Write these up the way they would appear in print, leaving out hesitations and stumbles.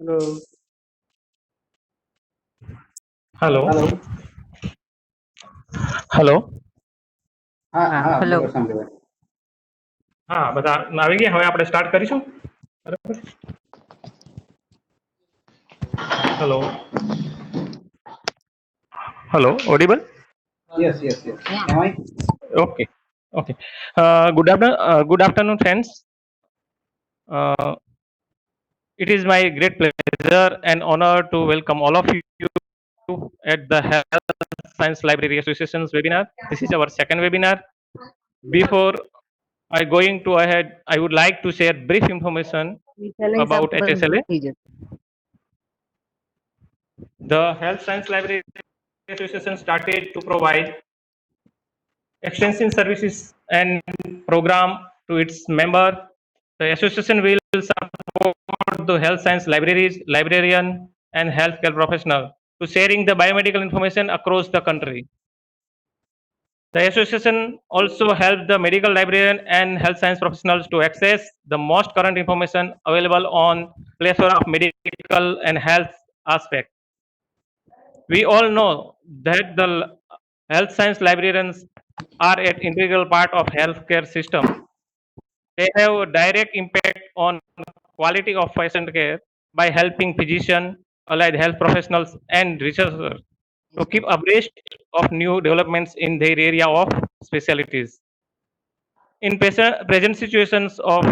Hello. Hello hello. Hello હા હા હા હેલો બોલો સાંભળ્યું. હા બધા આવી ગયા. હવે આપણે સ્ટાર્ટ કરીશું. બરાબર. Hello hello audible. Yes yes yes Yeah. M I. Okay. Okay. Good afternoon, friends. Uh, it is my great pleasure and honor to welcome all of you at the Health Science Library Association's webinar. This is our second webinar. Before I going to ahead, I would like to share brief information about HSLA. The Health Science Library Association started to provide extension services and program to its member. The association will support the health science libraries, librarian, and healthcare professional to sharing the biomedical information across the country. The association also helps the medical librarian and health science professionals to access the most current information available on plethora of medical and health aspects. We all know that the health science librarians are an integral part of healthcare system. They have a direct impact on quality of patient care by helping physicians, allied health professionals, and researchers to keep abreast of new developments in their area of specialties. In present situations of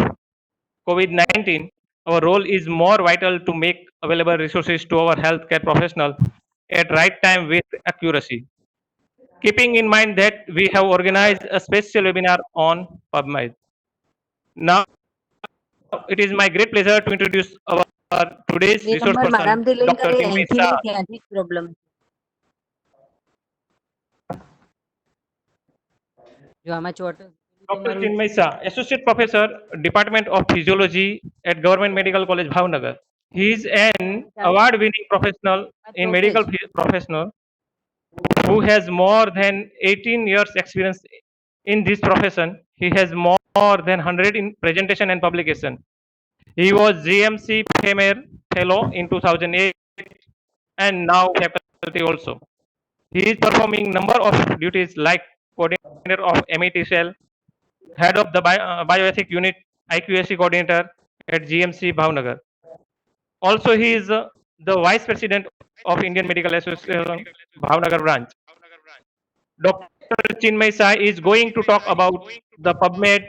COVID-19, our role is more vital to make available resources to our healthcare professionals at right time with accuracy. Keeping in mind that we have organized a special webinar on PubMed. Now, it is my great pleasure to introduce our today's A resource number person, મારામાંથી લઈને Dr. કરે Chinmay અહીંથી Shah. નહીં ત્યાંથી જ problem. જો આમાં ચોટ Dr. Chinmay Shah, Associate Professor, Department of Physiology at Government Medical College, Bhavnagar. He is an award-winning professional in medical professional who has more than 18 years experience in this profession. He has more than 100 in presentation and publication. He was GMC Premier Fellow in 2008 and now faculty also. He is performing number of duties like coordinator of MET cell, head of the bioethic unit, IQAC coordinator at GMC Bhavnagar. Also, he is the vice president of Indian Medical Association Bhavnagar branch. Dr. Chinmay Sai is going to talk about the PubMed.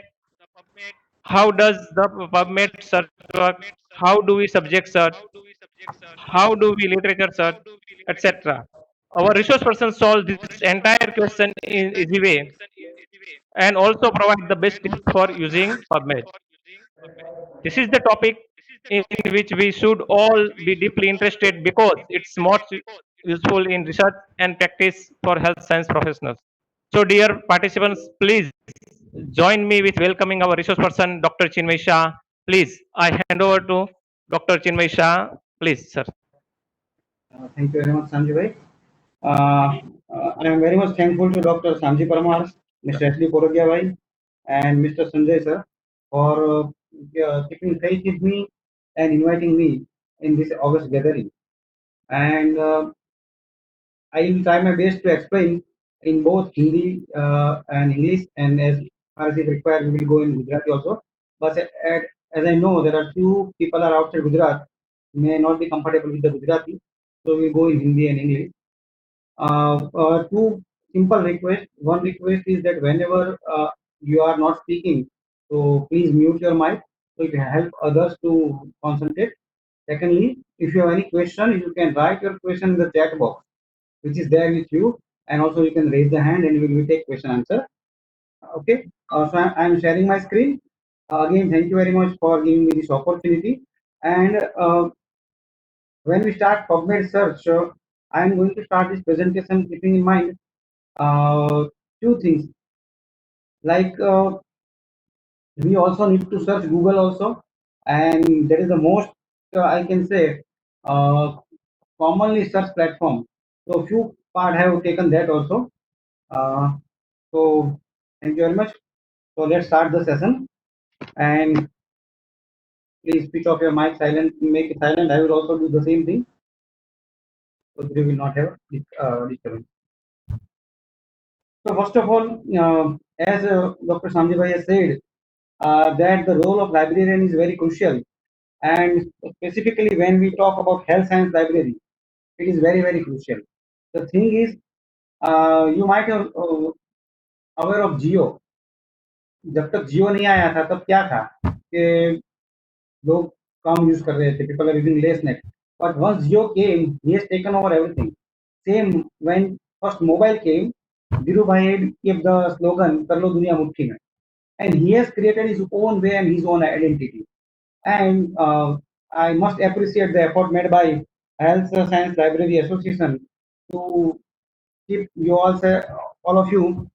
How does the PubMed search work? How do we subject search? How do we literature search, etc. Our resource person solve this entire question in easy way and also provide the best tips for using PubMed. This is the topic in which we should all be deeply interested because it's most useful in research and practice for health science professionals. So, dear participants, please join me with welcoming our resource person, Dr. Chinmay Shah. Please, I hand over to Dr. Chinmay Shah. Please, sir. Thank you very much, Sanjay bhai. I am very much thankful to Dr. Sanji Parmar, Mr. Ashley Korogia bhai, and Mr. Sanjay sir for keeping faith with me and inviting me in this August gathering. And I will try my best to explain in both Hindi and English, and as far as it required, we will go in Gujarati also. But as I know, there are few people are outside Gujarat may not be comfortable with the Gujarati, so we go in Hindi and English. Two simple requests. One request is that whenever you are not speaking, so please mute your mic so it help others to concentrate. Secondly, if you have any question, you can write your question in the chat box, which is there with you, and also you can raise the hand and we will take question answer. Okay, so I am sharing my screen. Again, thank you very much for giving me this opportunity. And when we start PubMed search, I am going to start this presentation keeping in mind two things. Like we also need to search Google also, and that is the most I can say commonly search platform. So few part have taken that also. So thank you very much. So let's start the session. And please switch off your mic, silent, make it silent. I will also do the same thing, so we will not have disturbance. So first of all, as Dr. Sanjay Bhai has said, that the role of librarian is very crucial, and specifically when we talk about health science library, it is very very crucial. The thing is, you might have aware of Geo. जब तक जियो नहीं आया था तब क्या था कि लोग कम यूज कर रहे थे, people are using less net. But once Jio came, he has taken over everything. Same when first mobile came, Dhirubhai had kept the slogan "कर लो दुनिया मुट्ठी में," and he has created his own way and his own identity. And I must appreciate the effort made by Health Science Library Association to keep you all of you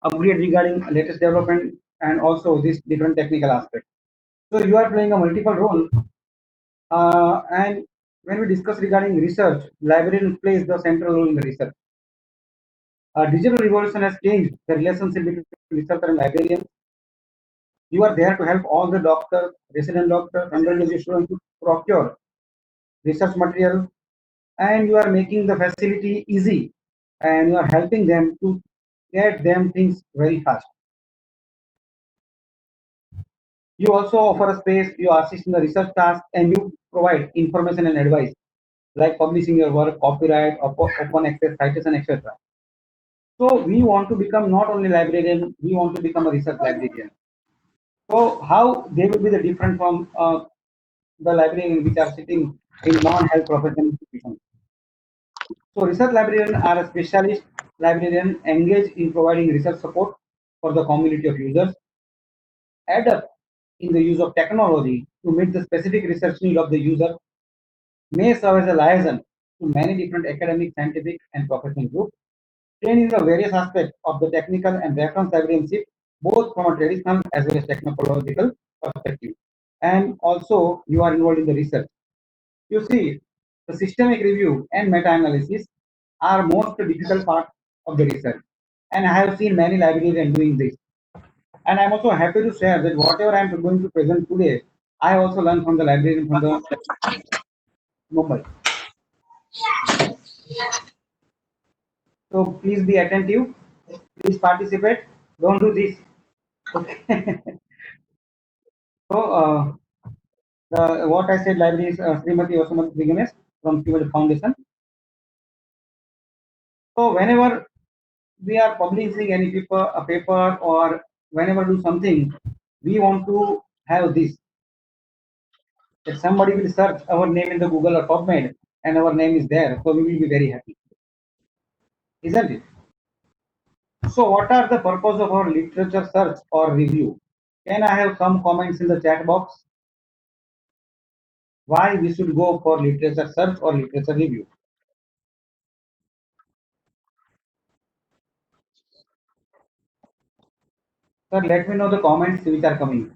upgrade regarding latest development and also these different technical aspects. So you are playing a multiple role, and when we discuss regarding research, librarian plays the central role in the research. Digital revolution has changed the relationship between researcher and librarian. You are there to help all the doctors, resident doctors, undergraduate students to procure research material, and you are making the facility easy, and you are helping them to get them things very fast. You also offer a space, you assist in the research task, and you provide information and advice like publishing your work, copyright, open access, citation, etc. So we want to become not only librarian, we want to become a research librarian. So how they will be the different from the librarian which are sitting in non-health professional institutions. So research librarian are a specialist librarian engaged in providing research support for the community of users, adept in the use of technology to meet the specific research need of the user, may serve as a liaison to many different academic, scientific, and professional groups, trained in the various aspects of the technical and reference librarianship, both from a traditional as well as technological perspective. And also, you are involved in the research. You see, the systemic review and meta-analysis are most difficult part of the research. And I have seen many librarians doing this. And I'm also happy to share that whatever I'm going to present today, I also learned from the librarian from the Mumbai. So please be attentive. Please participate. Don't do this. Okay. So what I said, library is Srimati Vasumati Triganesh from Srimati Foundation. So whenever we are publishing any paper or whenever do something, we want to have this. If somebody will search our name in the Google or PubMed and our name is there, so we will be very happy, isn't it? So what are the purpose of our literature search or review? Can I have some comments in the chat box? Why we should go for literature search or literature review? Sir, let me know the comments which are coming.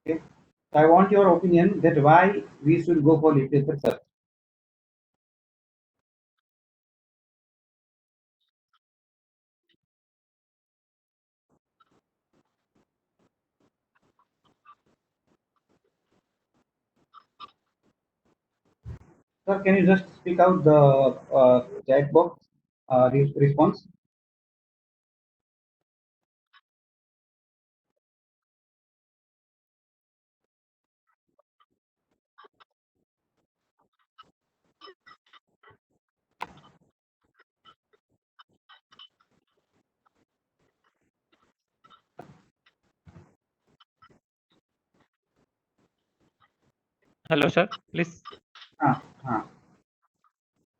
Okay. So I want your opinion that why we should go for literature search. Sir, can you just speak out the chat box response? Hello, sir. Please, Ah, ah.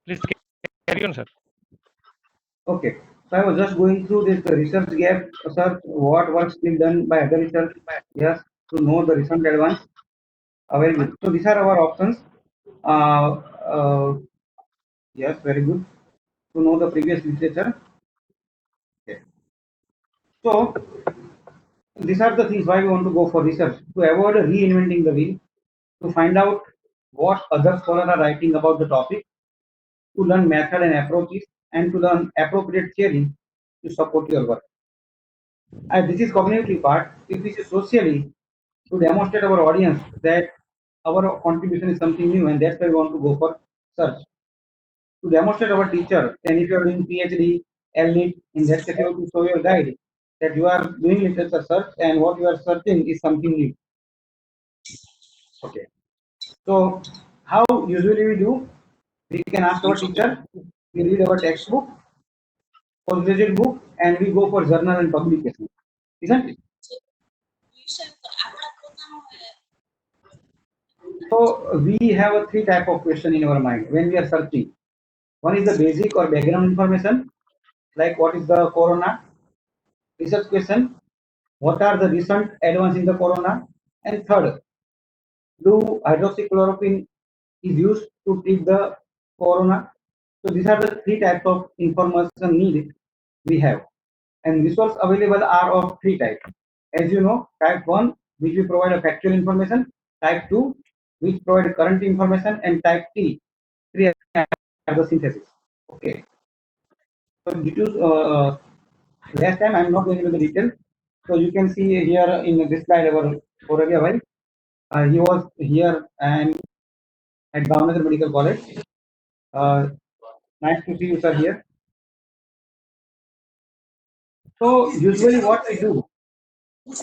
please carry on, sir. Okay. So I was just going through this research gap search, what works being done by other research. Yes, to know the recent advance. Very good. So these are our options. Uh, uh, yes, very good. To know the previous literature. Okay. So these are the things why we want to go for research, to avoid reinventing the wheel, to find out what other scholars are writing about the topic, to learn method and approaches and to learn appropriate theory to support your work. And this is cognitive part. If we say socially, to demonstrate our audience that our contribution is something new and that's why we want to go for search. To demonstrate our teacher, and if you are doing PhD, LNIT, in that case you have to show your guide that you are doing literature search and what you are searching is something new. Okay. So how usually we do? We can ask our teacher, we read our textbook, postgraduate book, and we go for journal and publication. Isn't it? So we have a three type of question in our mind when we are searching. One is the basic or background information, like what is the corona. Research question, what are the recent advances in the corona? And third, do hydroxychloroquine is used to treat the corona? So these are the three types of information need we have. And resources available are of three types. As you know, type 1, which we provide a factual information, type 2, which provide current information, and type 3 are the synthesis. Okay. So due to last time, I'm not going into the detail. So you can see here in this slide our Aurelia Bhai. He was here and at Bhavnagar Medical College. Nice to see you, sir, here. So usually what I do,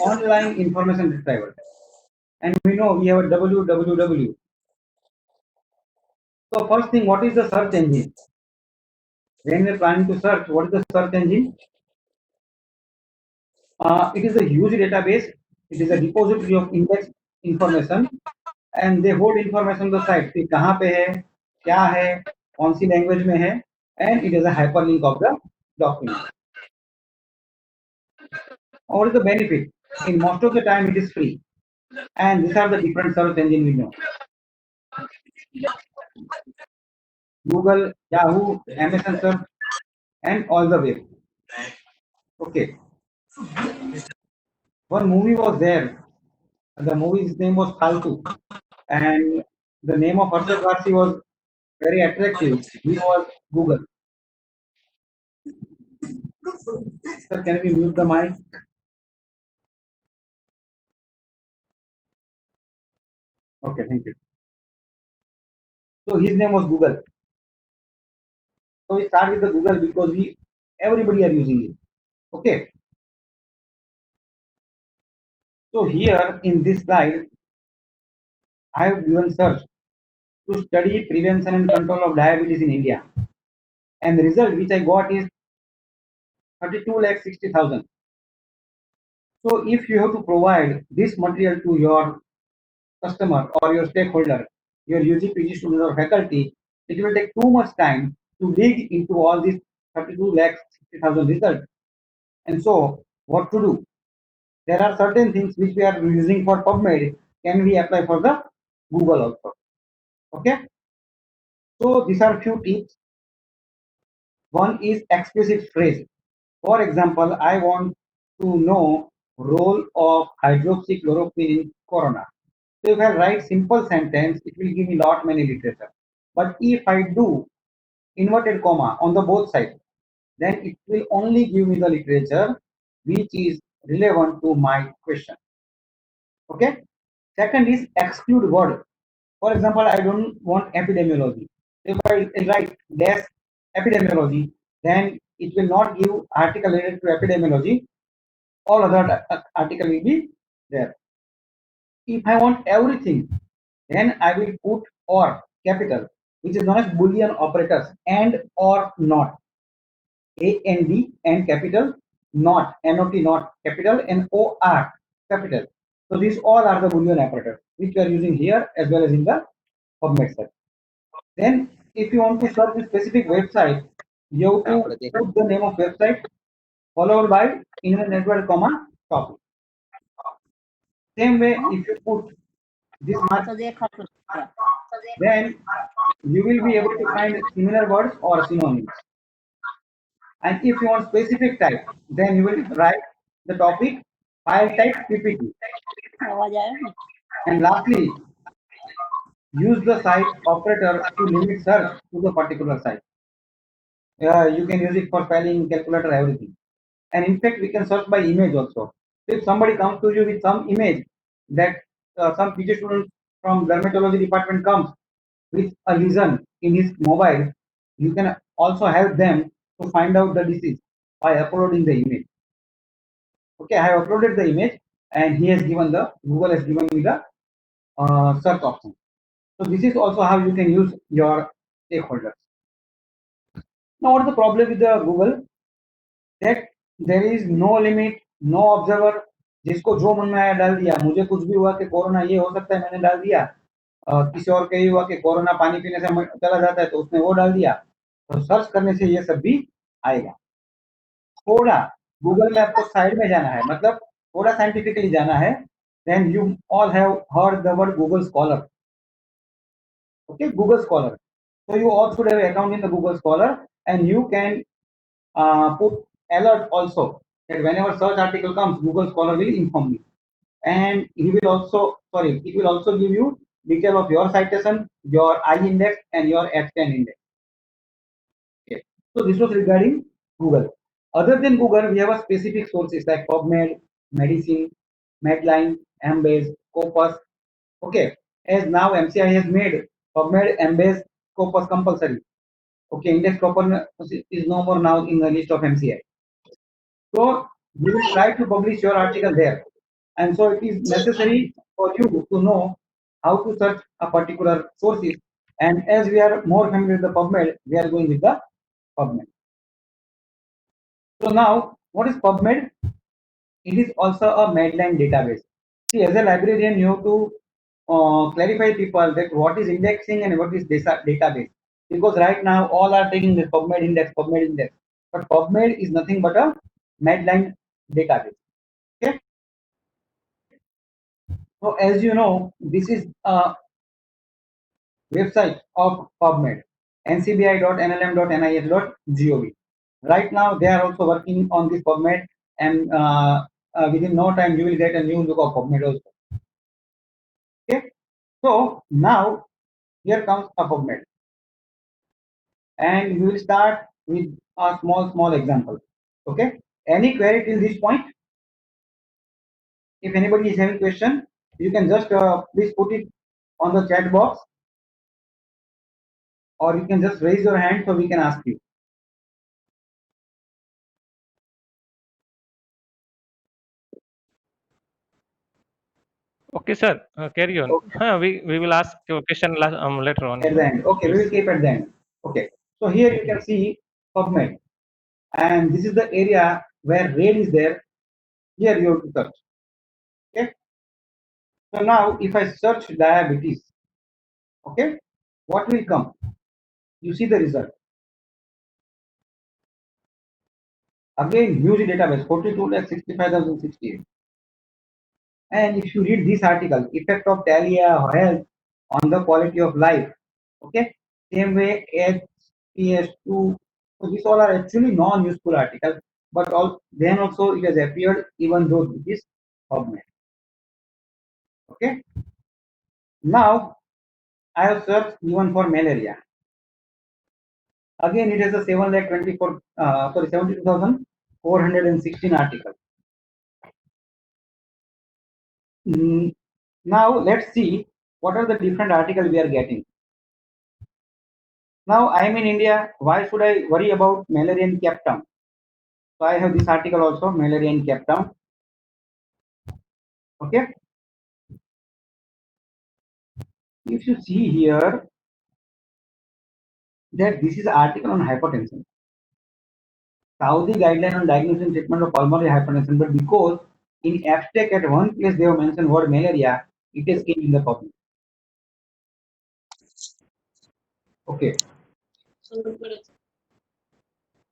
online information retrieval. And we know we have a www. So first thing, what is the search engine? When we are planning to search, what is the search engine? It is a huge database. It is a repository of index information, and they hold information on the site. कि कहाँ पे है, क्या है, कौन सी language में है, and it is a hyperlink of the document. What is the benefit? In most of the time, it is free, and these are the different search engine we know: Google, Yahoo, Amazon Search, and all the web. Okay. One movie was there. The movie's name was Faltu, and the name of Harshad Varsi was very attractive. He was Google. Sir, can we mute the mic? Okay, thank you. So his name was Google. So we start with the Google because everybody are using it. Okay. So here in this slide, I have given search to study prevention and control of diabetes in India, and the result which I got is 32,60,000. So if you have to provide this material to your customer or your stakeholder, your UG, PG student or faculty, it will take too much time to dig into all these 32,60,000 results. And so what to do? There are certain things which we are using for PubMed, can we apply for the Google also? Okay. So these are few tips. One is explicit phrase. For example, I want to know role of hydroxychloroquine in corona. So if I write simple sentence, it will give me lot many literature. But if I do inverted comma on the both sides, then it will only give me the literature which is relevant to my question. Okay. Second is exclude word. For example, I don't want epidemiology. If I write dash epidemiology, then it will not give article related to epidemiology. All other article will be there. If I want everything, then I will put or capital, which is known as Boolean operators, and or not. A and D and capital, not, not not capital, and or capital. So these all are the Boolean operators which we are using here as well as in the PubMed search. Then if you want to search a specific website, you have to put the name of website followed by internet network comma topic. Same way, if you put this much, then you will be able to find similar words or synonyms. And if you want specific type, then you will write the topic file type PPT. And lastly, use the site operator to limit search to the particular site. You can use it for spelling, calculator, everything. And in fact, we can search by image also. If somebody comes to you with some image that some PG student from dermatology department comes with a lesion in his mobile, you can also help them to find out the disease by uploading the image. Okay, I have uploaded the image and he has given the Google has given me the search option. So this is also how you can use your stakeholders. Now, what is the problem with the Google? That there is no limit, no observer. जिसको जो मन में आया डाल दिया. मुझे कुछ भी हुआ कि कोरोना ये हो सकता है, मैंने डाल दिया. किसी और के हुआ कि कोरोना पानी पीने से चला जाता है तो उसने वो डाल दिया. तो सर्च करने से ये सब भी आएगा. थोड़ा गूगल में आपको साइड में जाना है, मतलब थोड़ा साइंटिफिकली जाना है. Then you all have heard the word Google scholar. Okay, Google Scholar. So you all should have an account in the Google Scholar, and you can put alert also that whenever search article comes, Google Scholar will inform you, and he will also it will also give you detail of your citation, your I index, and your F10 index. Okay. So this was regarding Google. Other than Google, we have a specific sources like PubMed, Medicine, Medline, Embase, Scopus. Okay, as now MCI has made PubMed, Embase, Scopus compulsory. Okay, index proper is no more now in the list of MCI. So you will try to publish your article there, and so it is necessary for you to know how to search a particular sources. And as we are more familiar with the PubMed, we are going with the PubMed. So now, what is PubMed? It is also a Medline database. See, as a librarian, you have to clarify people that what is indexing and what is database. Because right now all are taking this PubMed index, but PubMed is nothing but a Medline database. Okay. So as you know, this is a website of PubMed, ncbi.nlm.nis.gov. Right now they are also working on this PubMed, and within no time you will get a new look of PubMed also. Okay. So now here comes a PubMed, and we will start with a small example. Okay. Any query till this point? If anybody is having question, you can just please put it on the chat box, or you can just raise your hand so we can ask you. Okay, sir. Carry on. Okay. We will ask your question later on. At the end. Okay, we will keep at the end. Okay. So here you can see PubMed, and this is the area where red is there. Here you have to search. Okay. So now if I search diabetes, okay, what will come? You see the result. Again, huge database, 42,65,068. And if you read this article, effect of telehealth on the quality of life, okay, same way HPS2. So these all are actually non-useful articles, but then also it has appeared even though it is PubMed. Okay. Now I have searched even for malaria. Again, it has a 72,416 articles. Now let's see what are the different articles we are getting. Now I am in India. Why should I worry about malaria in Cape Town? So I have this article also, malaria in Cape Town. Okay. If you see here that this is an article on hypertension, Saudi guideline on diagnosis and treatment of pulmonary hypertension, but because in abstract at one place they have mentioned word malaria, it is came in the public. Okay.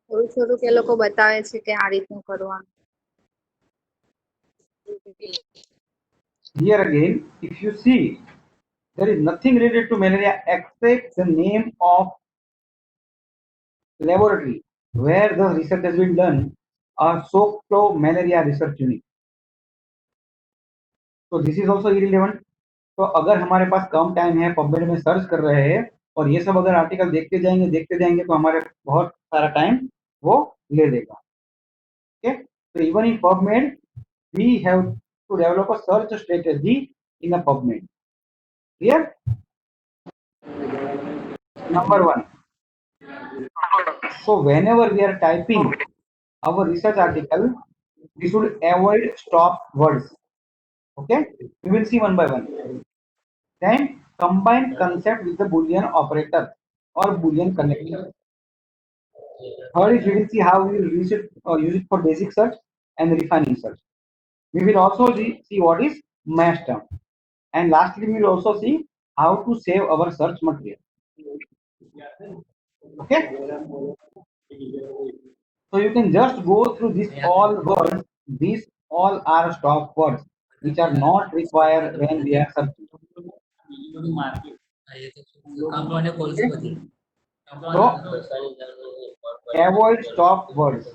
થોડું કે લોકો બતાવે છે કે આ રીતનું કરવાનું. Here again, if you see, there is nothing related to malaria except the name of laboratory where the research has been done, Soklo Malaria Research Unit. So this is also irrelevant. तो अगर हमारे पास कम time है, PubMed में search कर रहे हैं और ये सब अगर आर्टिकल देखते जाएंगे तो हमारे बहुत सारा टाइम वो ले लेगा. ओके, तो even in PubMed we have to develop a search strategy in a PubMed. Clear? Number one. So whenever we are typing our research article, we should avoid stop words. Okay, we will see one by one. Then combine concept with the Boolean operator or Boolean connector. Third is we will see how we will use it for basic search and refining search. We will also see what is mass term. And lastly, we will also see how to save our search material. Okay, so you can just go through these all words. These all are stop words which are not required when we are searching. So avoid stop words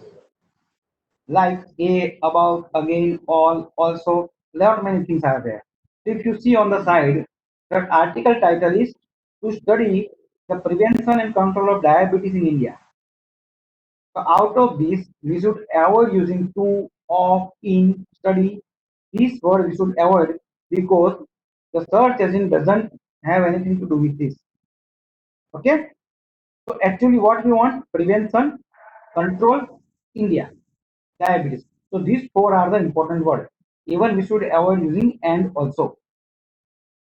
like a, about, again, all, also. Lot many things are there. If you see on the side, that article title is to study the prevention and control of diabetes in India. So out of this, we should avoid using to, of, in, study. These words we should avoid because the search engine doesn't have anything to do with this. Okay. So actually what we want, prevention, control, India, diabetes. So these four are the important words. Even we should avoid using and also.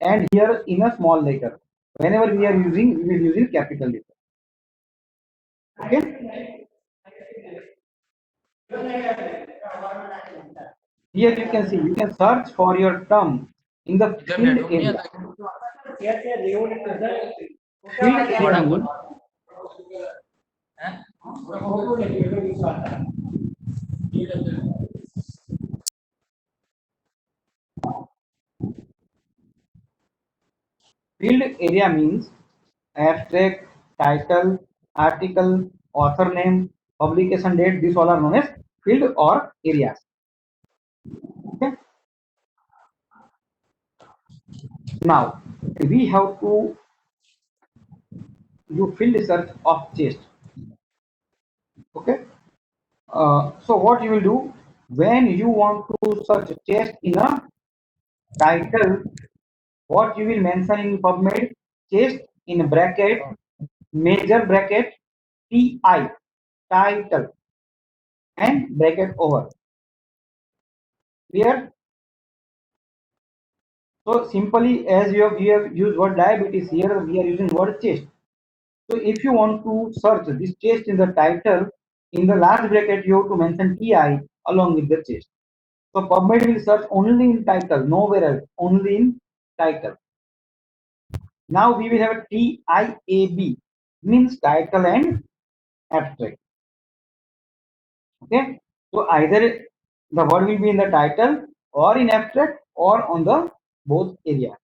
And here in a small letter. Whenever we are using, we will use in capital letter. Okay. Here you can see, you can search for your term in the field area. Field area means field area means abstract, title, article, author name, publication date. These all are known as field or areas. Okay. Now we have to do field search of chest. Okay. So what you will do when you want to search chest in a title, what you will mention in PubMed, chest in bracket, major bracket, TI, title, and bracket over. Clear? So simply as we have used word diabetes, here we are using word chest. So if you want to search this chest in the title, in the last bracket you have to mention TI along with the chest. So PubMed will search only in title, nowhere else, only in title. Now we will have a TIAB, means title and abstract. Okay, so either the word will be in the title or in abstract or on the both area.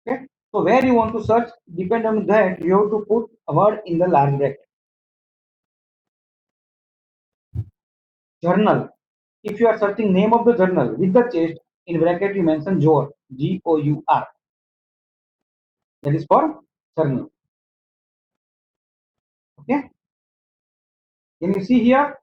Okay, so where you want to search, depend on that you have to put a word in the large bracket. Journal, if you are searching name of the journal with the chest, in bracket you mention JOUR, GOUR. That is for journal. Okay, can you see here?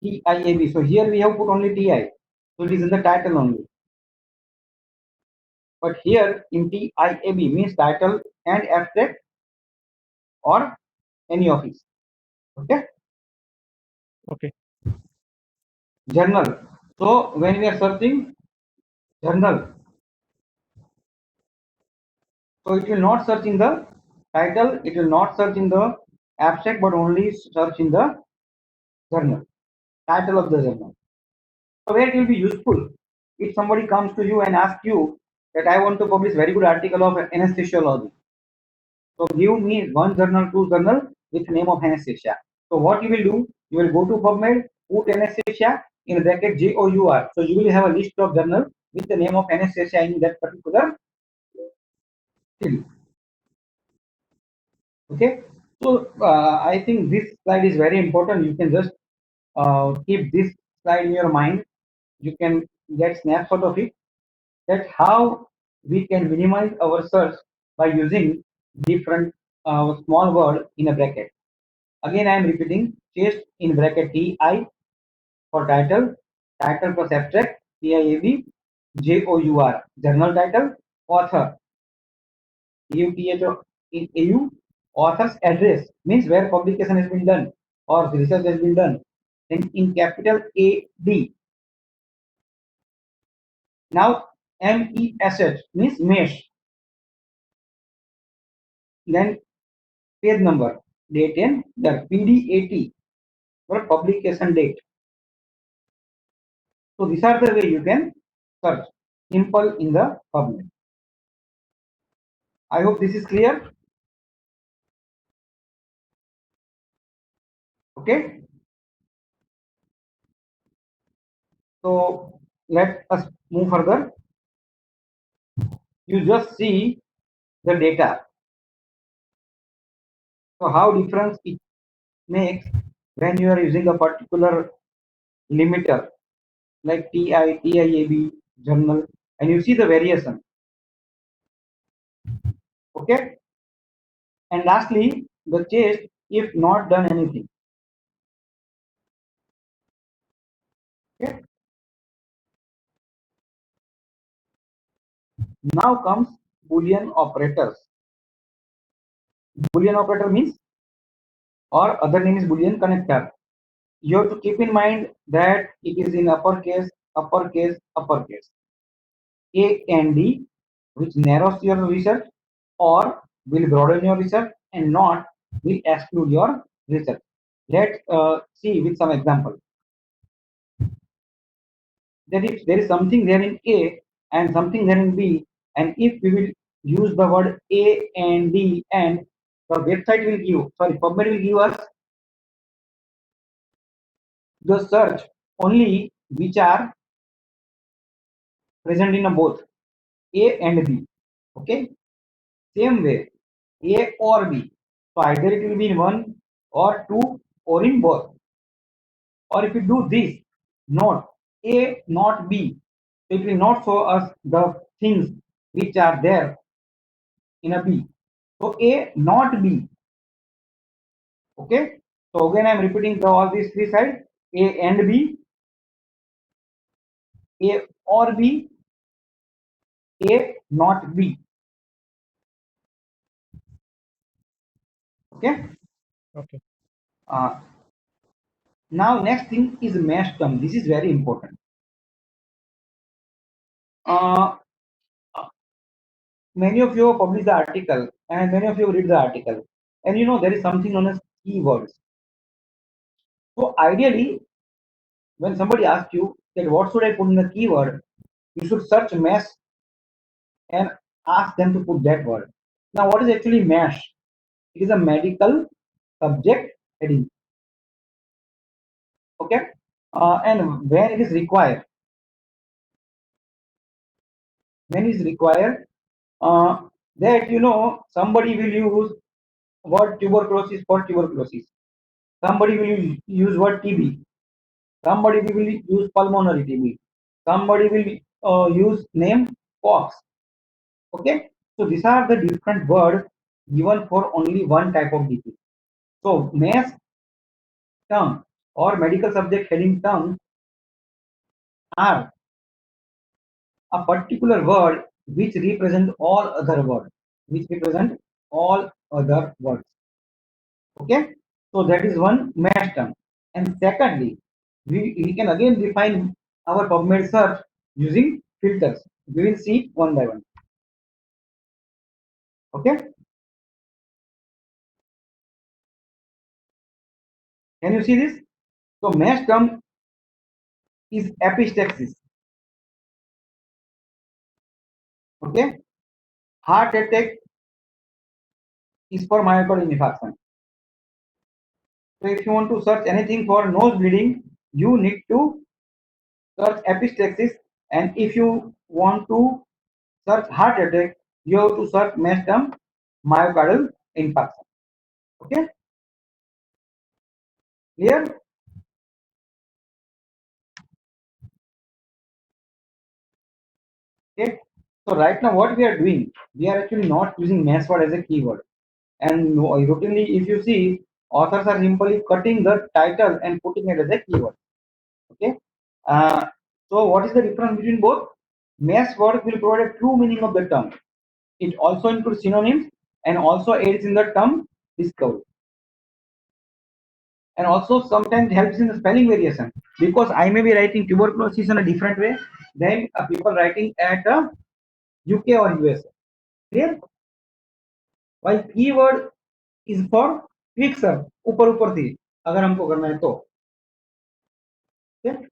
TIAB. So here we have put only TI. So it is in the title only. But here in TIAB means title and abstract or any of these. Okay. Okay. Journal. So when we are searching journal, so it will not search in the title, it will not search in the abstract, but only search in the journal, title of the journal. So where it will be useful if somebody comes to you and asks you that I want to publish very good article of anesthesiology. So give me one journal, two journal with name of anesthesia. So what you will do, you will go to PubMed, put anesthesia in bracket JOUR. So you will have a list of journal with the name of anesthesia in that particular field. Okay. So I think this slide is very important. You can just keep this slide in your mind, you can get snapshot of it, that how we can minimize our search by using different small word in a bracket. Again, I am repeating, chest in bracket TI for title, title plus abstract, TIAB, JOUR, journal title, author, AU, author's address, means where publication has been done or research has been done, then in capital AD. Now, MESH means mesh. Then page number, date and the PDAT for publication date. So these are the way you can search simple in the PubMed. I hope this is clear. Okay. So let us move further. You just see the data. So how difference it makes when you are using a particular limiter like TI, TIAB, journal, and you see the variation. Okay. And lastly, the chest if not done anything. Okay. Now comes Boolean operators. Boolean operator means, or other name is Boolean connector. You have to keep in mind that it is in uppercase, uppercase, uppercase. A and D, which narrows your research or will broaden your research, and not will exclude your research. Let's see with some example. That if there is something there in A and something there in B, and if we will use the word A and D, and the website will give, sorry, PubMed will give us the search only which are present in a both A and B. Okay, same way A or B. So either it will be in one or two or in both. Or if you do this, not A, not B, it will not show us the things which are there in a B. So A, not B. Okay. So again, I am repeating all these three sides: A and B, A or B, A, not B. Okay. Okay. Now next thing is mesh term. This is very important. Uh, many of you publish the article and many of you read the article, and you know there is something known as keywords. So ideally, when somebody asks you that what should I put in the keyword, you should search mesh and ask them to put that word. Now, what is actually mesh? It is a medical subject heading. Okay, and when it is required, uh, that you know somebody will use word tuberculosis for tuberculosis. Somebody will use word TB. Somebody will use pulmonary TB. Somebody will use name pox. Okay, so these are the different words given for only one type of disease. So mass term or medical subject heading term are a particular word which represent all other words, Okay, so that is one mass term. And secondly, we can again define our PubMed search using filters. We will see one by one. Okay, can you see this? So mass term is epistaxis. Okay, heart attack is for myocardial infarction. So if you want to search anything for nose bleeding, you need to search epistaxis, and if you want to search heart attack, you have to search mass term myocardial infarction. Okay, clear? Okay. So right now what we are doing, we are actually not using mass word as a keyword. And routinely, if you see, authors are simply cutting the title and putting it as a keyword. Okay. Uh, so what is the difference between both? Mass word will provide a true meaning of the term. It also includes synonyms and also aids in the term discovery. And also sometimes helps in the spelling variation, because I may be writing tuberculosis in a different way than people writing at UK or US. Clear? While keyword is for quick search, ऊपर थी अगर हमको करना है तो. Okay?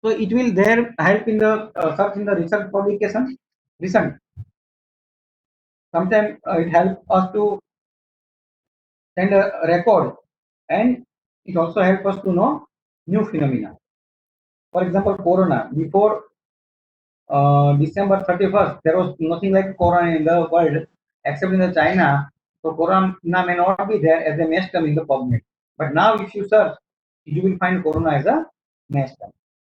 So it will there help in the search in the research publication. Recent. Sometimes it helps us to send a record, and it also helps us to know new phenomena. For example, corona. Before December 31st, there was nothing like corona in the world except in the China. So corona may not be there as a mass term in the PubMed. But now if you search, you will find corona as a mass term.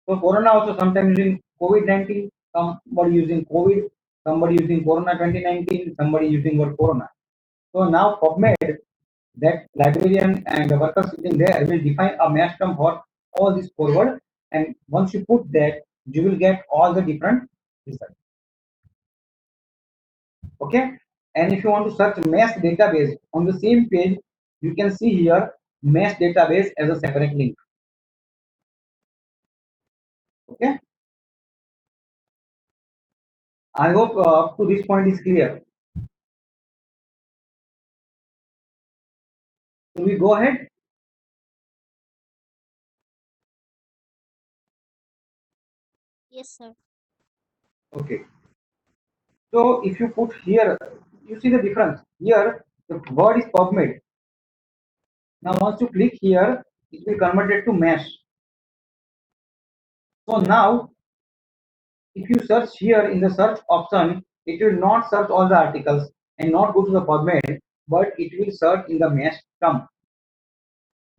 So corona also sometimes using COVID-19, somebody using COVID, somebody using corona 2019, somebody using word corona. So now PubMed, that librarian and the worker sitting there will define a mass term for all these forward, and once you put that, you will get all the different results. Okay, and if you want to search mass database on the same page, you can see here mass database as a separate link. Okay, I hope up to this point is clear. So we go ahead. Yes, sir. Okay, so if you put here, you see the difference. Here the word is PubMed. Now once you click here, it will convert it to mass. So now if you search here in the search option, it will not search all the articles and not go to the PubMed, but it will search in the mass term.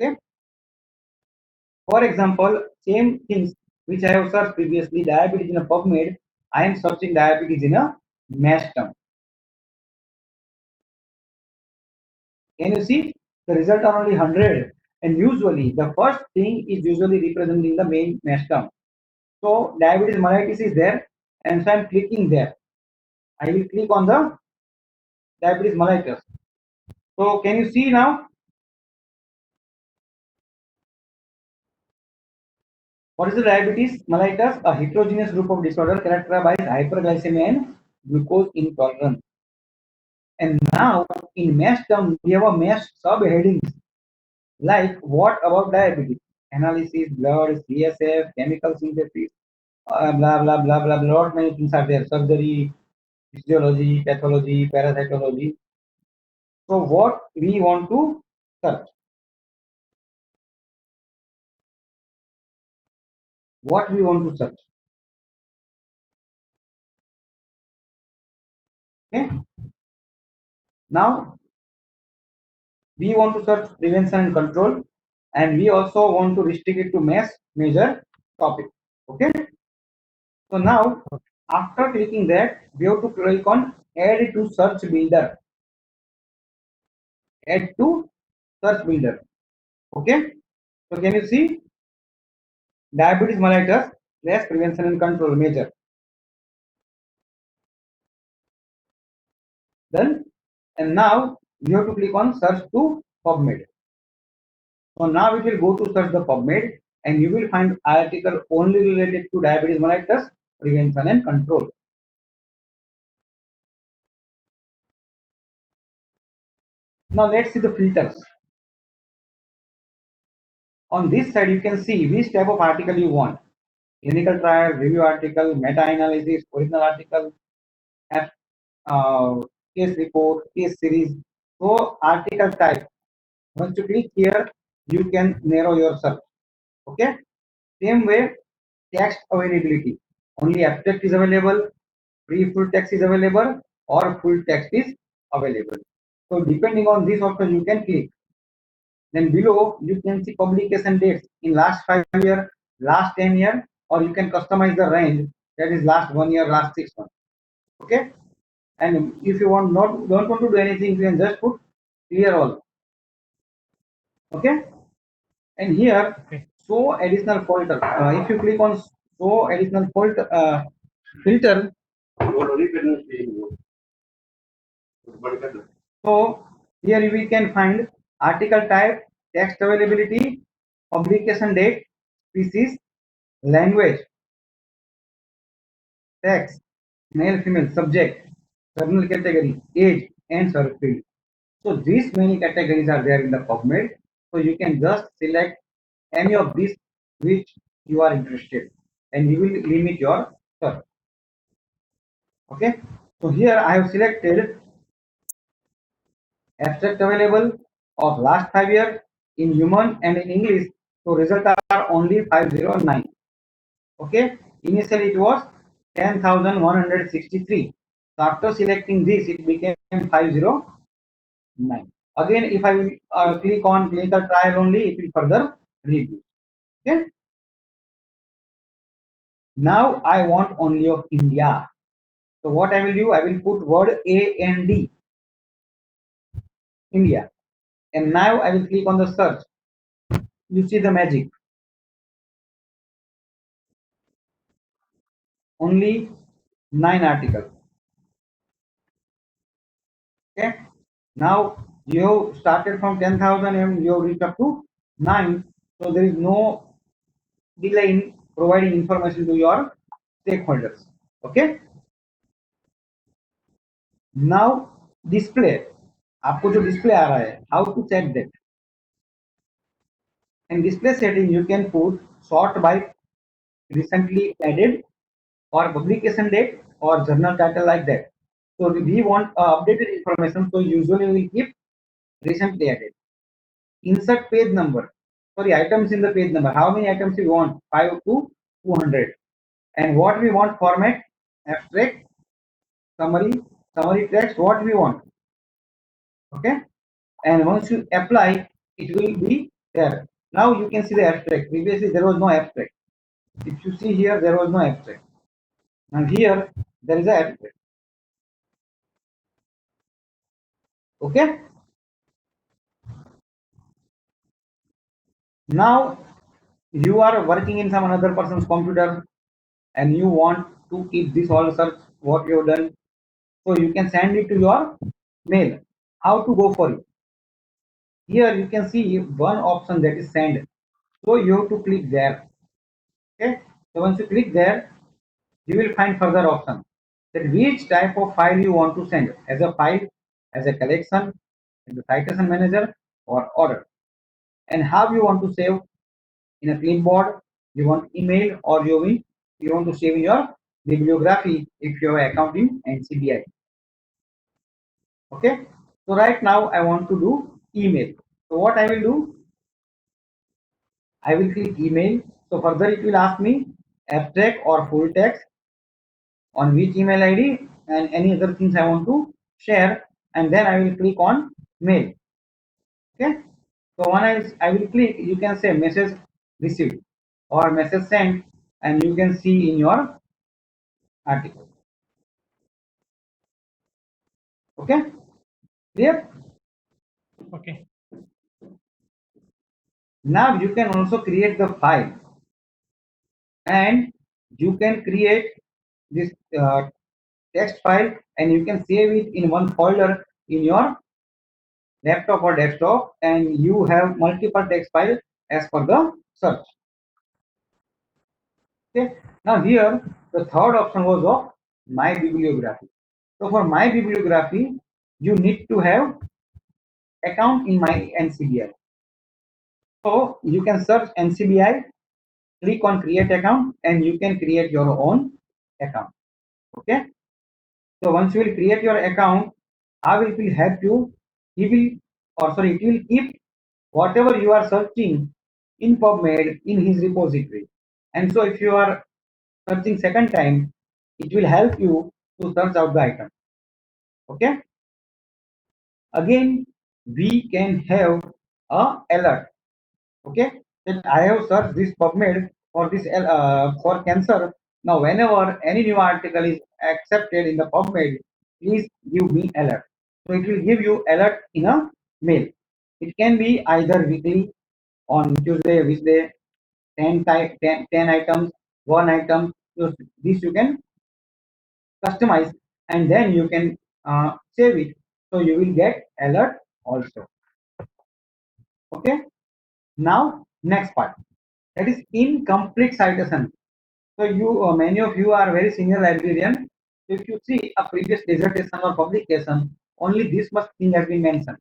Okay. For example, same things which I have searched previously, diabetes in a PubMed, I am searching diabetes in a mass term. Can you see? The result are only 100, and usually the first thing is usually representing the main mass term. So diabetes mellitus is there, and so I'm clicking there. I will click on the diabetes mellitus. So can you see now? What is the diabetes mellitus? A heterogeneous group of disorder characterized by hyperglycemia and glucose intolerance. And now in mass term, we have a mass subheadings like what about diabetes? Analysis, blood, CSF, chemical synthesis, blah blah blah blah blah. Lot many things are there. Surgery, physiology, pathology, parasitology. So what we want to search? What we want to search? Okay. Now we want to search prevention and control, and we also want to restrict it to mass major topic. Okay. So now after clicking that, we have to click on add to search builder. Add to search builder. Okay. So can you see diabetes mellitus less prevention and control major. Then and now you have to click on search to PubMed. So now it will go to search the PubMed, and you will find article only related to diabetes mellitus prevention and control. Now let's see the filters. On this side, you can see which type of article you want. Clinical trial, review article, meta-analysis, original article, case report, case series. So article type. Once you click here, you can narrow your search. Okay. Same way, text availability. Only abstract is available, free full text is available, or full text is available. So depending on this option, you can click. Then below you can see publication dates in last 5 years, last 10 years, or you can customize the range that is last 1 year, last 6 months. Okay, and if you don't want to do anything, you can just put clear all. Okay, and here Okay. show additional filter. If you click on show additional filter, so here we can find article type, text availability, publication date, species, language, text, male, female, subject, journal category, age, and search field. So these many categories are there in the PubMed. So you can just select any of these which you are interested, and you will limit your search. Okay. So here I have selected abstract available of last 5 years in human and in English. So results are only 509. Okay. Initially it was 10,163. So after selecting this, it became 509. Again, if I will click on clinical trial only, it will further reduce. Okay. Now I want only of India. So what I will do, I will put word AND, India, and now I will click on the search. You see the magic. Only 9 articles. Okay. Now you have started from 10,000 and you have reached up to 9. So there is no delay in providing information to your stakeholders. Okay. Now display. आपको जो display आ रहा है, how to check that? In display setting, you can put sort by recently added or publication date or journal title like that. So we want updated information, so usually we keep recently added. Insert page number. Sorry, items in the page number. How many items you want? 5 to 200. And what we want format? Abstract, summary text. What we want? Okay. And once you apply, it will be there. Now you can see the abstract. Previously there was no abstract. If you see here, there was no abstract. And here there is a abstract. Okay. Now you are working in some another person's computer and you want to keep this all search what you have done. So you can send it to your mail. How to go for it? Here you can see one option that is send. So you have to click there. Okay. So once you click there, you will find further option that which type of file you want to send, as a file, as a collection, in the citation manager, or order, and how you want to save, in a clipboard, you want email, or you want to save in your bibliography if you have an account in NCBI. Okay. So right now I want to do email. So what I will do, I will click email. So further it will ask me abstract or full text, on which email ID, and any other things I want to share, and then I will click on mail. Okay. So when I will click, you can say message received or message sent, and you can see in your article. Okay. Clear? Okay. Now you can also create the file, and you can create this text file, and you can save it in one folder in your laptop or desktop, and you have multiple text files as per the search. Okay. Now here the third option was of my bibliography. So for my bibliography, you need to have account in my NCBI. So you can search NCBI, click on create account, and you can create your own account. Okay. So once you will create your account, it will help you. It will keep whatever you are searching in PubMed in his repository. And so if you are searching second time, it will help you to search out the item. Okay. Again, we can have a alert. Okay. That I have searched this PubMed for this for cancer, Now, whenever any new article is accepted in the PubMed, please give me alert. So it will give you alert in a mail. It can be either weekly on Tuesday, which day, 10 items, 1 item. So this you can customize and then you can save it. So you will get alert also. Okay. Now next part, that is incomplete citation. So you many of you are very senior librarian. If you see a previous dissertation or publication, only this much thing has been mentioned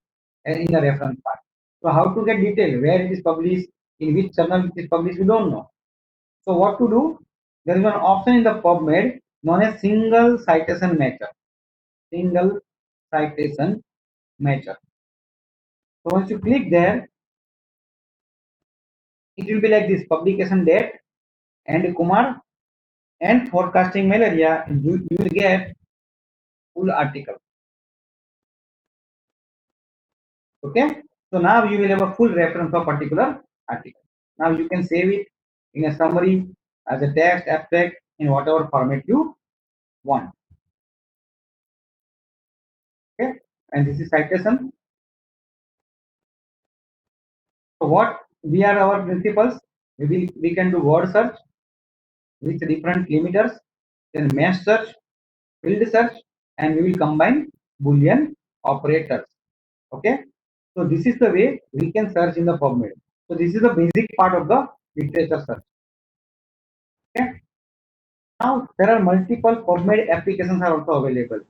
in the reference part. So how to get detail, where it is published, in which journal it is published, you don't know. So what to do? There is an option in the PubMed known as single citation matcher. Single citation matcher. So once you click there, it will be like this: publication date and Kumar and forecasting malaria. You will get full article. Okay. So now you will have a full reference of particular article. Now you can save it in a summary, as a text, abstract, in whatever format you want. Okay. And this is citation. So what we are our principles? We can do word search with different limiters, then mesh search, field search, and we will combine Boolean operators. Okay. So this is the way we can search in the PubMed. So this is the basic part of the literature search. Okay. Now there are multiple PubMed applications are also available,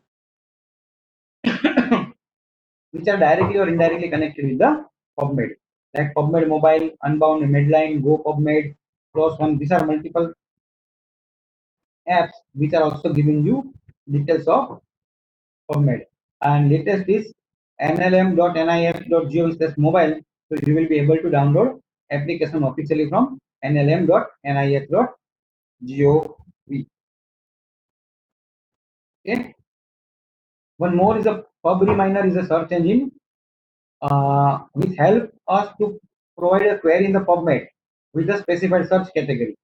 which are directly or indirectly connected with the PubMed, like PubMed Mobile, Unbound, Medline, Go PubMed, Close One. These are multiple apps which are also giving you details of PubMed. And latest is nlm.nis.gov/mobile. So you will be able to download application officially from nlm.nis.gov. Okay. One more is a PubReminer is a search engine which help us to provide a query in the PubMed with a specified search category.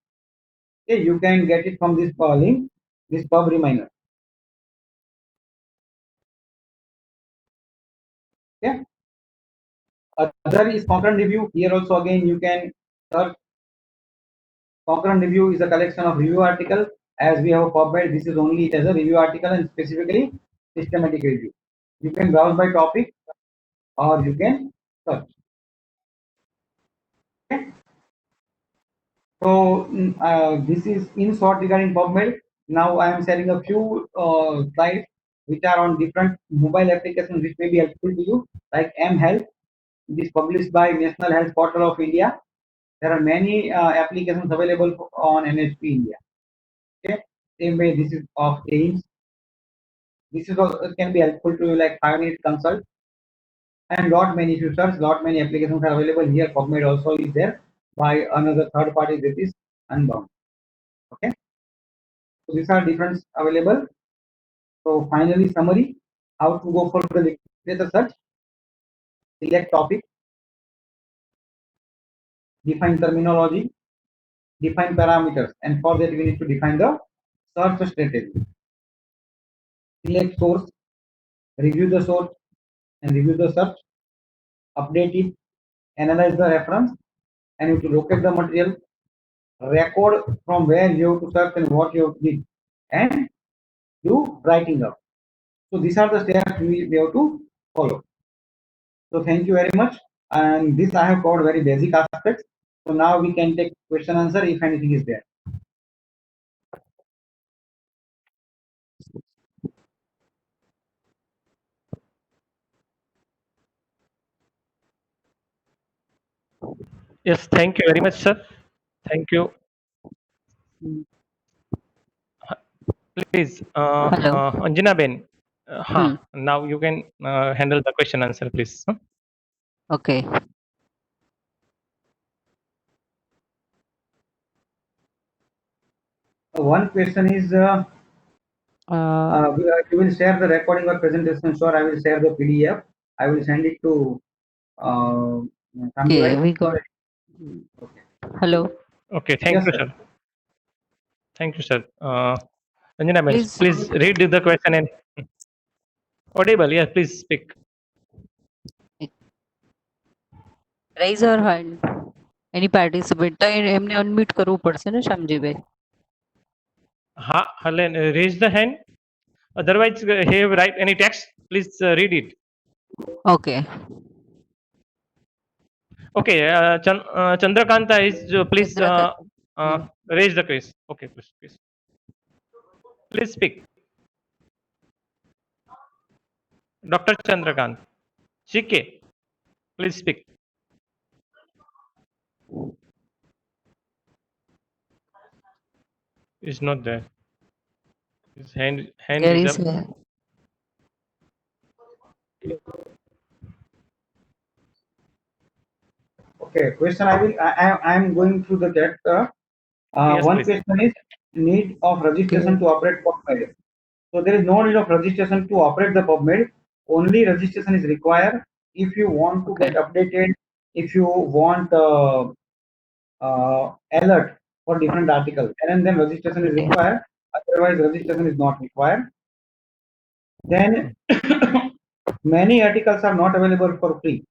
Okay, you can get it from this link, this PubReminer. Okay. Other is Cochrane Review. Here also again you can search. Cochrane Review is a collection of review articles. As we have a PubMed, this is only it as a review article and specifically systematic review. You can browse by topic or you can search. Okay. So this is in short regarding PubMed. Now I am sharing a few slides which are on different mobile applications which may be helpful to you, like mHealth. It is published by National Health Portal of India. There are many applications available on NHP India. Okay. Same way, this is of AIMS. This is also can be helpful to you, like 5-minute consult, and lot many features, lot many applications are available here. PubMed also is there by another third party, that is Unbound. Okay. So these are different available. So finally, summary: how to go for the literature search. Select topic, define terminology, define parameters, and for that we need to define the search strategy. Select source, review the source and review the search, update it, analyze the reference, and you have to locate the material, record from where you have to search and what you have to do, and do writing up. So these are the steps we have to follow. So thank you very much. And this I have covered very basic aspects. So now we can take question answer if anything is there. Yes, thank you very much, sir. Thank you. Please, Hello. Anjana Ben, Hmm. now you can handle the question answer, please. Okay. One question is, you will share the recording or presentation. Sure, I will share the PDF. I will send it to Sambi, Okay, right? we got. Hello. Okay, thank Yes, you, sir. sir. Thank you, sir. Anjana, ma'am, Please please read the question and audible. Yes, please speak. raise your hand. Any participant તો એમને unmute કરવું પડશે ને Shyamjibhai. Helen, raise the hand. Otherwise, have write any text. Please read it. Okay. Okay, Chandrakanta is please Chandrakant. raise the case. Okay, please. Please speak. Dr. Chandrakant. CK, please speak. Is not there. His hand There is is up. Okay, question I am going through the chat. Yes, One please. question is need of registration to operate PubMed. So there is no need of registration to operate the PubMed. Only registration is required if you want to Okay. get updated, if you want alert for different articles, and then registration is Okay. required. Otherwise, registration is not required. Then many articles are not available for free.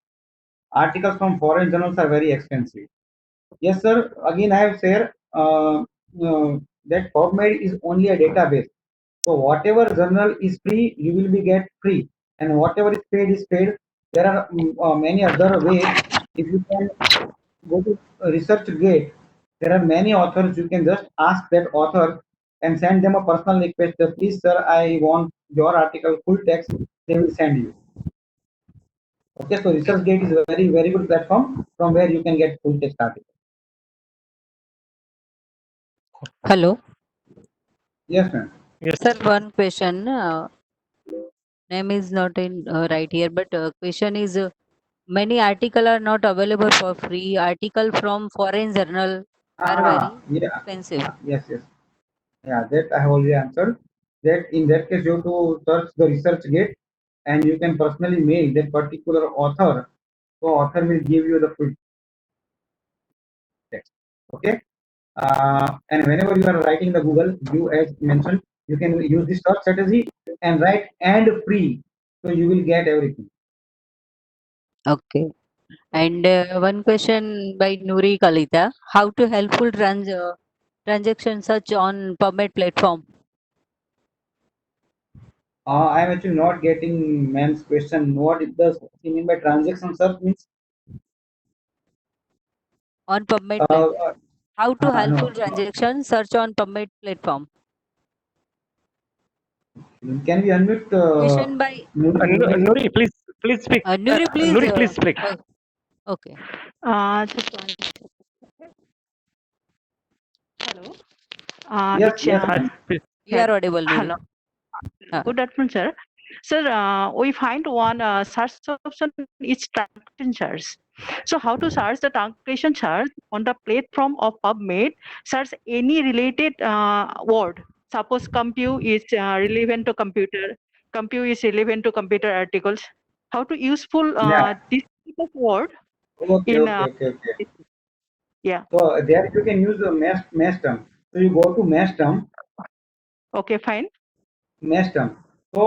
Articles from foreign journals are very expensive. Yes, sir. Again, I have said that PubMed is only a database. So whatever journal is free, you will be get free, and whatever is paid is paid. There are many other ways. If you can go to ResearchGate, there are many authors. You can just ask that author and send them a personal request. That, please, sir, I want your article full text. They will send you. Okay, so ResearchGate is a very good platform from where you can get full text article. Hello. Yes, ma'am. Yes. Sir, one question. Name is not in right here, but question is many article are not available for free. Article from foreign journal are very Yeah. expensive. Yes. Yeah, that I have already answered. That in that case, you have to search the ResearchGate, and you can personally mail that particular author. So author will give you the full text. Okay. And whenever you are writing the Google, you as mentioned, you can use this search strategy and write and free. So you will get everything. Okay. And one question by Nuri Kalita. How to helpful transaction search on PubMed platform? I am actually not getting man's question. What it does he mean by transaction search means? On PubMed Uh, platform. How to helpful no. transaction search on PubMed platform? Can we unmute? Question by Nuri? Nuri, please speak. Nuri, please. Nuri, please speak. Okay. Just one. Hello. Yes. Hi, please. You are audible, Nuri. Hello. Good afternoon, sir. Sir, we find one search option is truncation search. So how to search the truncation search on the platform of PubMed? Search any related word. Suppose compute is relevant to computer. Compute is relevant to computer articles. How to useful Yeah. this type of word Okay. in yeah. So there you can use the mesh term. So you go to mesh term. Okay, fine. Mesh term. So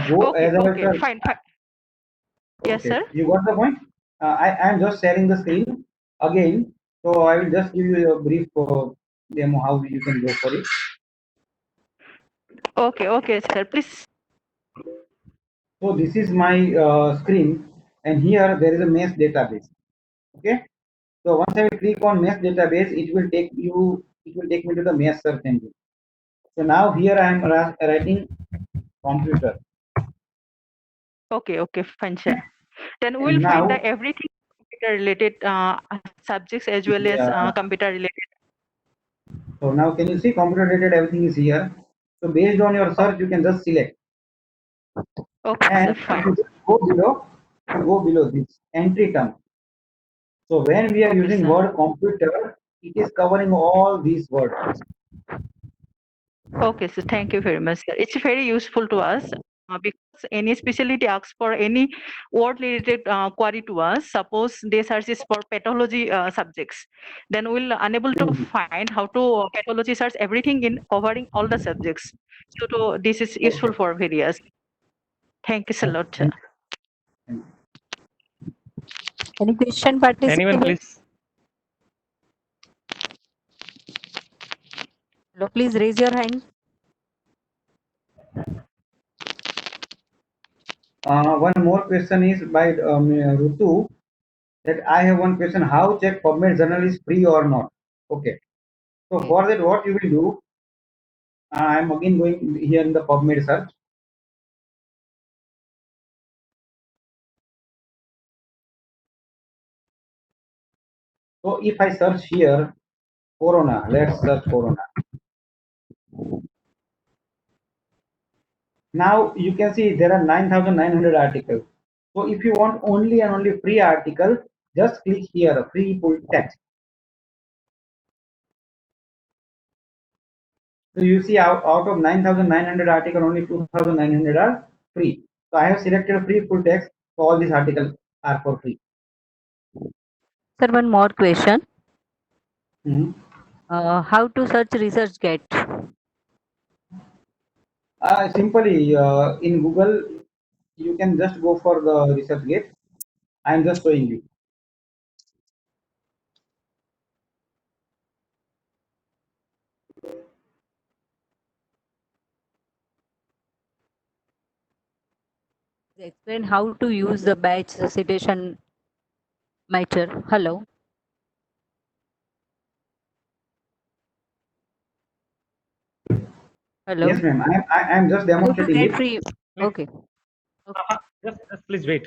go Okay, as I okay, said. fine. Yes, Okay, sir. you got the point. I am just sharing the screen again. So I will just give you a brief demo how you can go for it. Okay, sir. Please. So this is my screen, and here there is a mesh database. Okay. So once I will click on mesh database, it will take me to the mesh search engine. So now here I am writing computer. Okay, fine, sir. Then we And will find now, the everything computer related subjects as well as yeah, computer related. so now can you see computer related everything is here. So based on your search, you can just select. Okay, And sir, if fine. you just go below this entry term. So when we are Okay, using sir. word computer, it is covering all these words. Okay, so thank you very much, sir. It's very useful to us because any specialty asks for any word related query to us, suppose they search is for pathology subjects, then we'll unable to find how to pathology search everything in covering all the subjects. So this is useful for various. Thank you so lot. Thank you. Any question, Anyone, participant? please? Hello, please raise your hand. One more question is by Rutu, that I have one question. How check PubMed journal is free or not? Okay. So Okay. for that, what you will do, I'm again going here in the PubMed search. So if I search here, Corona, let's search Corona. Now you can see there are 9,900 articles. So if you want only and only free article, just click here, free full text. So you see out of 9,900 article, only 2,900 are free. So I have selected free full text. So all these articles are for free. Sir, one more question. Mhm. How to search ResearchGate? Simply in Google, you can just go for the ResearchGate. I am just showing you. Explain how to use the batch citation meter. Hello. Hello. Yes, ma'am. I am just How to demonstrating get it. free? Okay. Just please wait.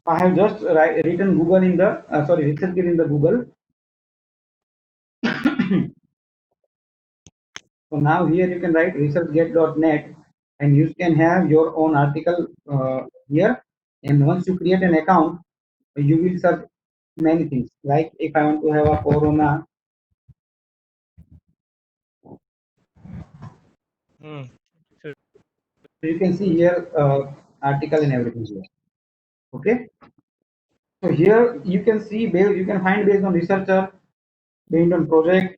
I have just written Google in the ResearchGate in the Google. So now here you can write researchgate.net and you can have your own article here. And once you create an account, you will search many things. Like if I want to have a Corona, Hmm. so you can see here article and everything here. Okay. So here you can see you can find based on researcher, based on project,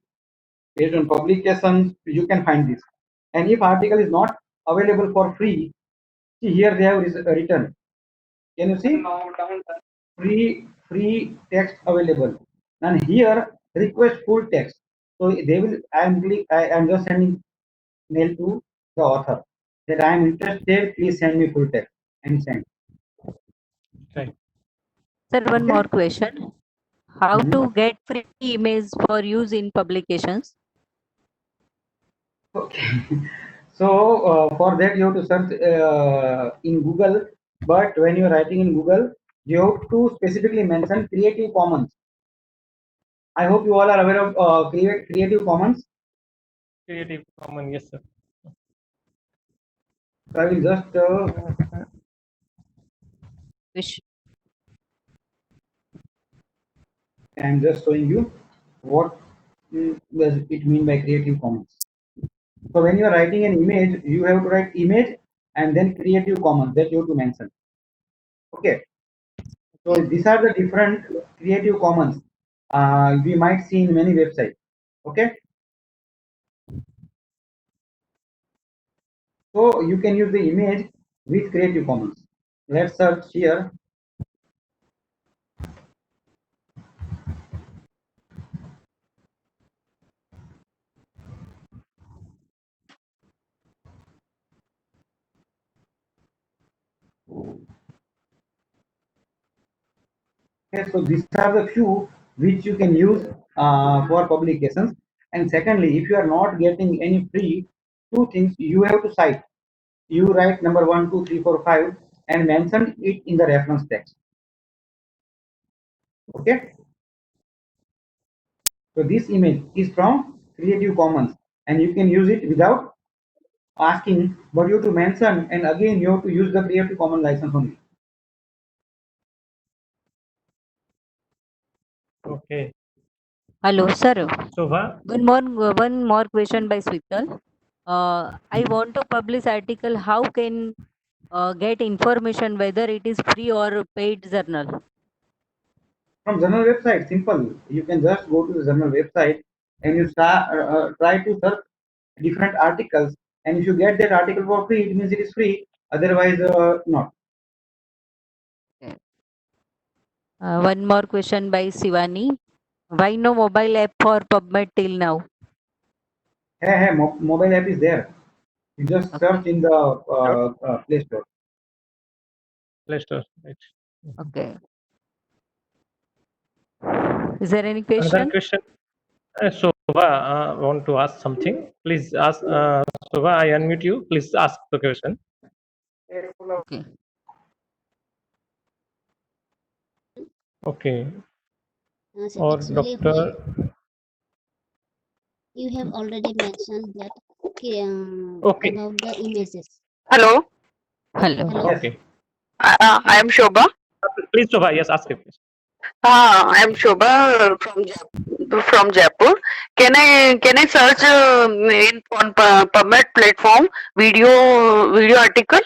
based on publications, you can find this. And if article is not available for free, see here they have written. Can you see? Free text available. And here request full text. So they will. I am just sending mail to the author that I am interested. Please send me full text and send. Right. Sir, one Okay. more question. How Mhm. to get free images for use in publications? Okay. So for that you have to search in Google. But when you are writing in Google, you have to specifically mention Creative Commons. I hope you all are aware of Creative Commons. Creative Common, yes, sir. So I will just Which I am just showing you what does it mean by Creative Commons. So when you are writing an image, you have to write image and then Creative Commons that you have to mention. Okay. So these are the different Creative Commons we might see in many websites. Okay. So you can use the image with Creative Commons. Let's search here. Okay, so these are the few which you can use for publications. And secondly, if you are not getting any free, two things you have to cite. You write number 1, 2, 3, 4, 5 and mention it in the reference text. Okay. So this image is from Creative Commons and you can use it without asking, but you have to mention and again you have to use the Creative Commons license only. Okay. hello, sir. Shobha, One more question by Swital. I want to publish article. How can get information whether it is free or paid journal? From journal website, simple. You can just go to the journal website and you try to search different articles. And if you get that article for free, it means it is free. Otherwise, not. One more question by Sivani. Why no mobile app for PubMed till now? Hey, mobile app is there. You just Okay. search in the Play Store. Play Store. Right. Okay. Is there any Another question? question. Shobha, want to ask something? Please ask. Shobha, I unmute you. Please ask the question. Okay. Okay. So Or actually, Doctor. you have already mentioned that Okay. about the images. Hello, Hello. Hello. Yes. Okay. I am Shobha. Please, Shobha. Yes, ask it. Please. I am Shobha from Jaipur. Can I search in on PubMed platform video article?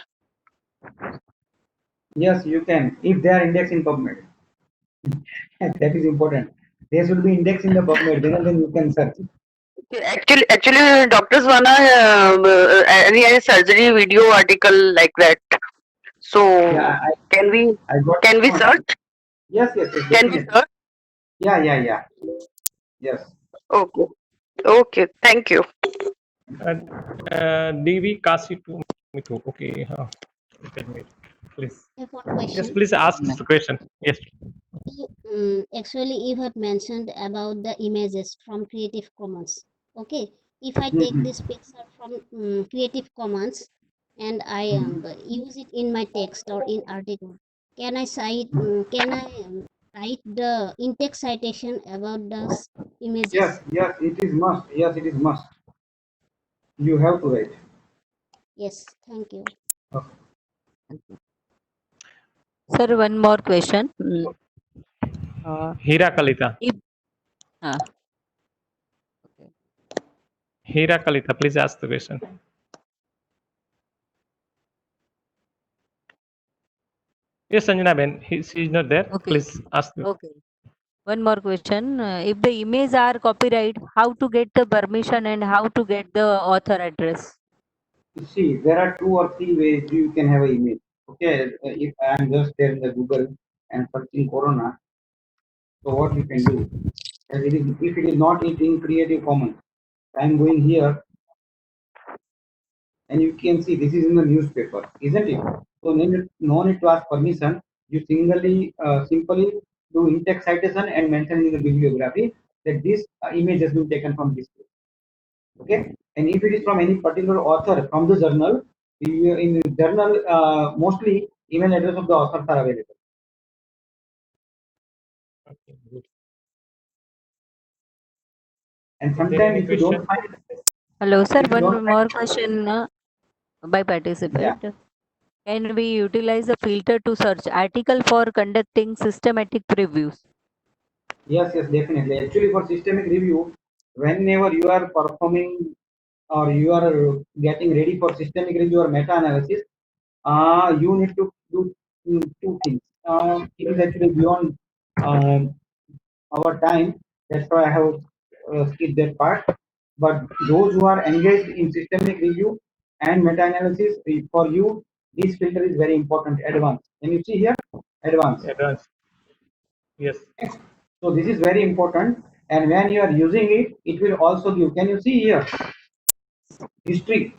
Yes, you can. If they are indexed in PubMed. That is important. They should be indexed in the PubMed, then you can search. Actually, doctors wanna any surgery video article like that. So Yeah, can we I got can we point. search? Yes, Can we definitely. search? Yeah. Yes. Okay, okay. Thank you. DV Kasi to Mitu. Okay. Tell me, please. I have one Yes, question. please ask the question. Yes. Actually, you have mentioned about the images from Creative Commons. Okay, if I take this picture from Creative Commons and I use it in my text or in article, can I cite? Can I write the in-text citation about those images? Yes, it is must. Yes, it is must. You have to write. Yes, thank you. Okay. Sir, one more question. Hira Kalita. If okay. Hira Kalita, please ask the question. Yes, Sanjana Ben, she is not there. Okay. Please ask. Okay. One more question. If the image are copyright, how to get the permission and how to get the author address? You see, there are 2 or 3 ways you can have an image. Okay, if I am just there in the Google and searching Corona, so what you can do? If it is not in Creative Commons, I am going here and you can see this is in the newspaper, isn't it? So no need to ask permission. You simply do in-text citation and mention in the bibliography that this image has been taken from this place. Okay, and if it is from any particular author from the journal, in the journal mostly email address of the authors are available. Okay, good. And Is there sometimes any if you don't question? find, Hello, sir. if you don't One more question by participant. yeah, Can we utilize a filter to search article for conducting systematic previews? yes, definitely. Actually, for systemic review, whenever you are performing or you are getting ready for systemic review or meta-analysis, you need to do 2 things. It is actually beyond our time. That's why I have skipped that part. But those who are engaged in systemic review and meta-analysis, for you, this filter is very important. Advanced. Can you see here? Advanced. Advance. Yes. So this is very important. And when you are using it, it will also give. Can you see here? History.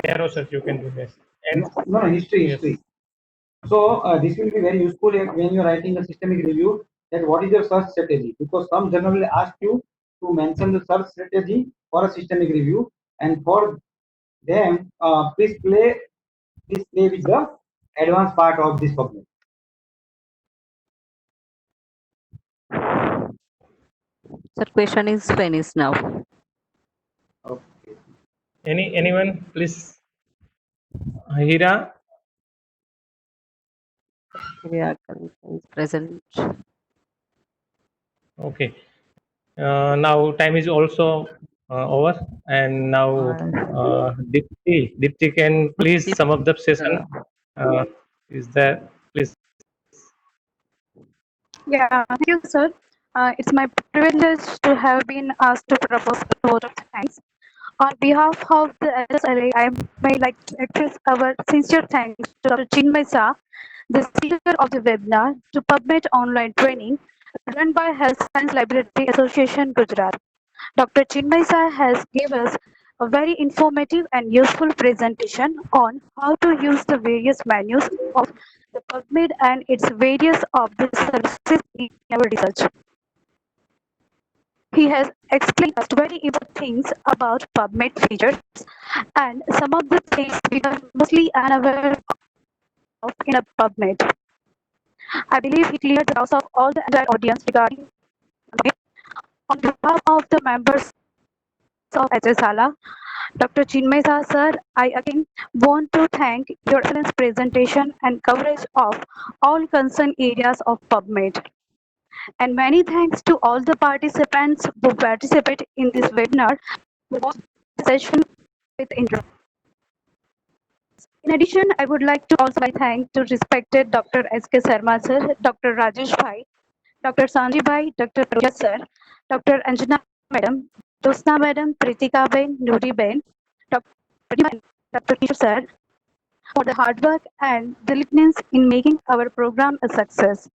Narrow search you can do this. And No, history. yes. So this will be very useful when you're writing a systemic review. That what is your search strategy? Because some generally ask you to mention the search strategy for a systemic review, and for them, please play with the advanced part of this problem. Sir, question is finished now. Okay. Anyone, please. Hira. Yeah, is present. Okay. Now time is also over. And now Dipti can please sum up the session. Is there, please? Yeah, thank you, sir. It's my privilege to have been asked to propose a vote of thanks. On behalf of the SLA, I may like to express our sincere thanks to Dr. Chinmay Shah, the speaker of the webinar, to PubMed online training run by Health Science Library Association, Gujarat. Dr. Chinmay Shah has given us a very informative and useful presentation on how to use the various menus of the PubMed and its various of the services in our research. He has explained us very important things about PubMed features and some of the things we are mostly unaware of in a PubMed. I believe he cleared the doubts of all the entire audience regarding PubMed. On behalf of the members of HSALA, Dr. Chinmay Shah, sir, I again want to thank your excellent presentation and coverage of all concerned areas of PubMed. And many thanks to all the participants who participate in this webinar who watched the session with interest. In addition, I would like to also thank to respected Dr. S.K. Sarma sir, Dr. Rajesh Bhai, Dr. Sanji Bhai, Dr. Praja sir, Dr. Anjana madam, Josna madam, Pritika ben, Nuri ben, Dr. Dr. Kishore sir, for the hard work and diligence in making our program a success.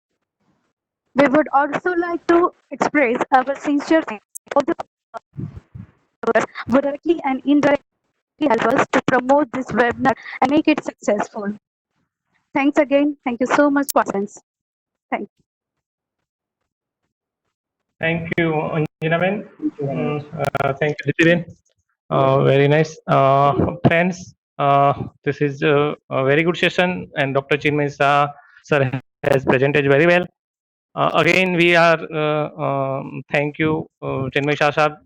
We would also like to express our sincere thanks for the who directly and indirectly help us to promote this webinar and make it successful. Thanks again. Thank you so much, participants. Thank you. Thank you, Anjana Ben. Thank you very much. Thank you, Dipti Ben. Very nice. Friends, this is a very good session, and Dr. Chinmay Shah sir has presented very well. Again, we are thank you, Chinmay Shah sir.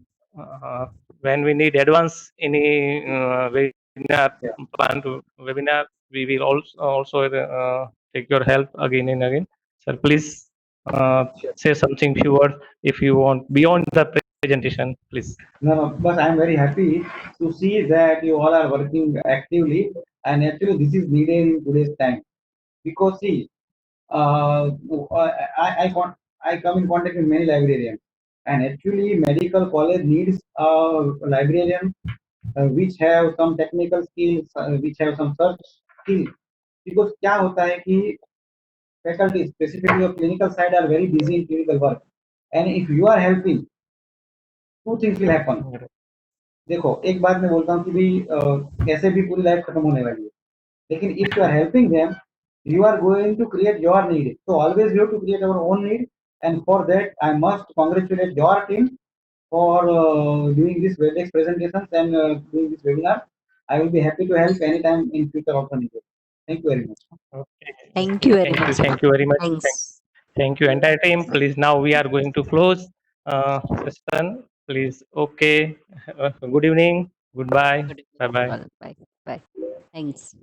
When we need advance any webinar, Yeah. plan to webinar, we will also take your help again and again. Sir, please say something few words if you want beyond the presentation, please. No, but I'm very happy to see that you all are working actively, and actually this is needed in today's time. Because see, I come in contact with many librarians, and actually medical college needs a librarian which have some technical skills, which have some search skills. Because क्या होता है कि faculty, specifically of clinical side, are very busy in clinical work, and if you are helping, two things will happen. देखो एक बात मैं बोलता हूँ कि भाई कैसे भी पूरी लाइफ खत्म होने वाली है, लेकिन if you are helping them you are going to create your need. So always we have to create our own need, and for that I must congratulate your team for doing this WebEx presentations and doing this webinar. I will be happy to help anytime in future also needed. Thank you very much. Okay. Thank you very much. Thank you very much. Thanks. Thank you, entire team. Please, now we are going to close session. Please, okay. Good evening. Goodbye. Good Bye evening bye. all. Bye. Bye. Thanks.